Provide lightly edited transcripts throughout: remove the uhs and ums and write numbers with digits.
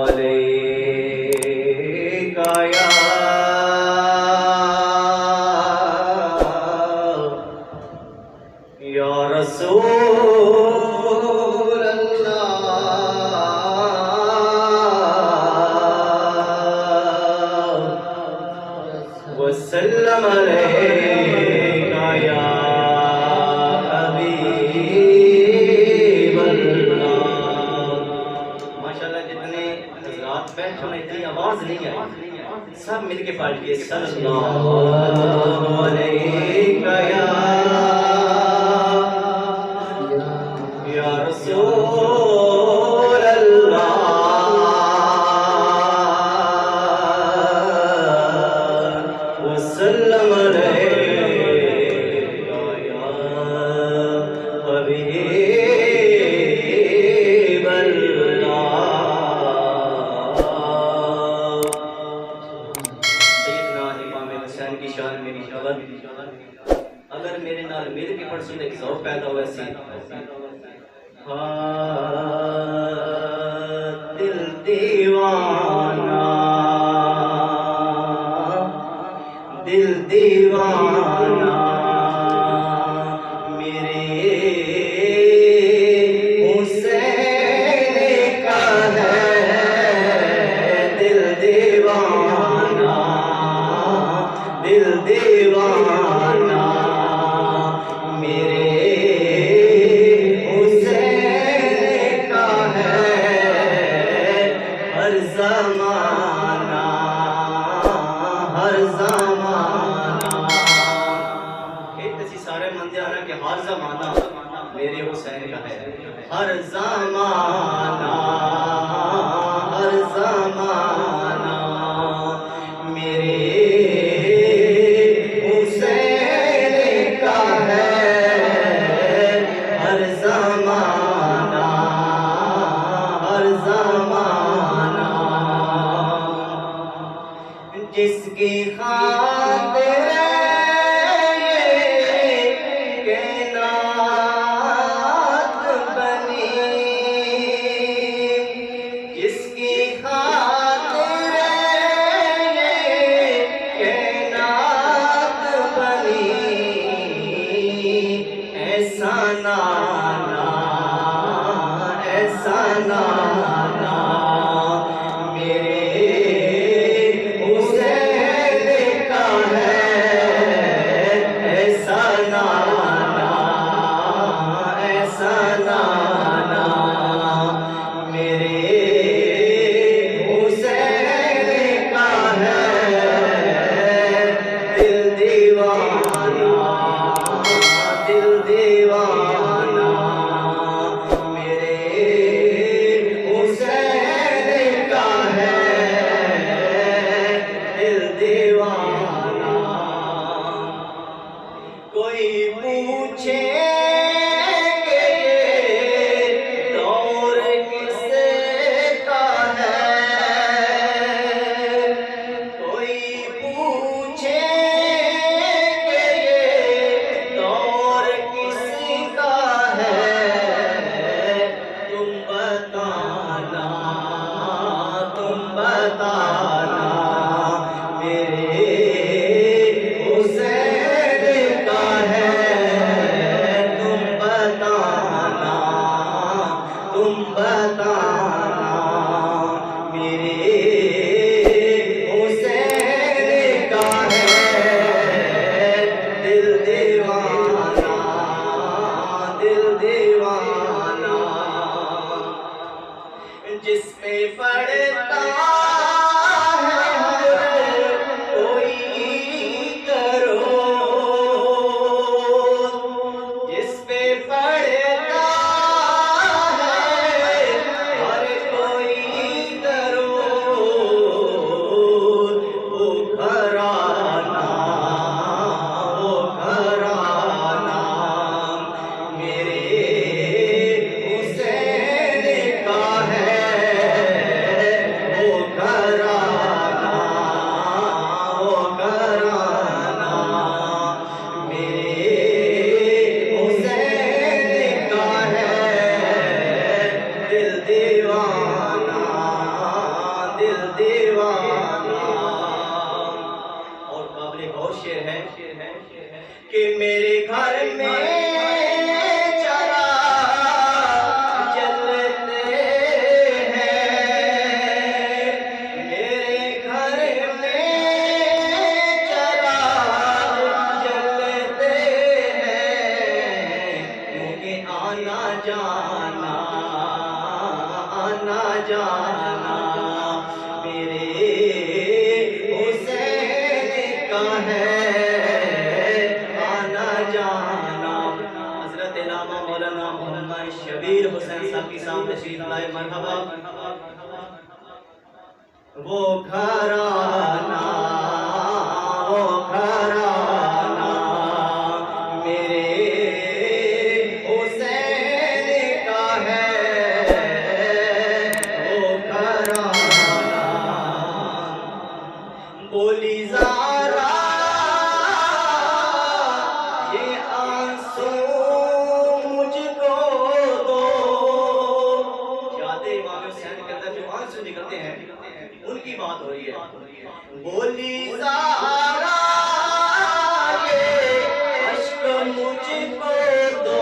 अलैका या रसूल अल्लाह वसल्लम अलैका या हबीब अल्लाह। माशाअल्लाह जितने हज़रात बैठे हैं इतनी आवाज नहीं आई, सब मिलके पढ़ के सल्लल्लाहु अलैका या रसूल अल्लाह वसल्लम अलैका या हबीब अल्लाह। सैयदना इमाम हुसैन की शान में मुहब्बत अगर मेरे नाल मिल के पढ़ सुन एक ज़ौक़ पैदा हुआ सी। दिल दीवाना दिल दीवाना मेरे हुसैन का है। दिल दीवाना दिल दीवाना मेरे हर ज़माना हर ज़माना सारे मंदे आना कि हर ज़माना मेरे हुसैन का है। हर ज़माना हर ज़माना मेरे हुसैन का है। हर ज़माना हर ज़माना जिसकी खातिर ये कायनात बनी, जिसकी खातिर ये कायनात बनी, ऐसा नाना ऐसा नाना मेरे कोई पूछे दौर किसका है, कोई पूछे दौर किसका है, तुम बताना तुम बताना मेरे तुम बताना मेरे हुसैन का है। दिल दीवाना दिल दीवाना जिस पे पड़ता है कोई करो, जिस पे पड़ता मेरे हुसैन का है वो दिल दीवाना। और काबिल गौर शेर है कि मेरे घर में चिराग जलते हैं, मेरे घर में चिराग जलते हैं, क्योंकि आना जाना मेरे हुसैन का है, आना जाना। हज़रत इलामा मौलाना मोहम्मद शबीर हुसैन साहब की सामने तशरीफ लाए, मरहबा। वो घराना मेरे हुसैन का है, बोली ज़ारा ये आंसू मुझको दो। याद इमाम हुसैन के अंदर जो आंसू निकलते हैं उनकी बात हो रही है। बोली ज़ारा ये अश्क मुझको दो,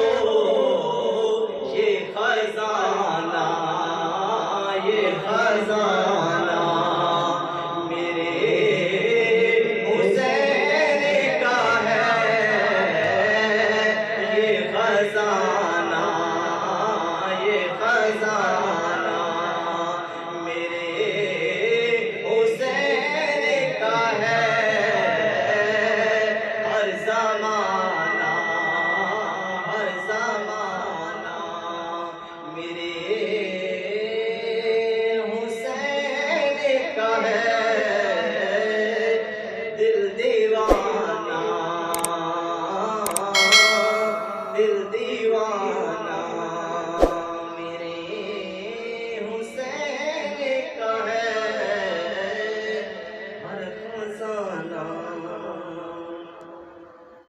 ये खजाना दिल दीवाना।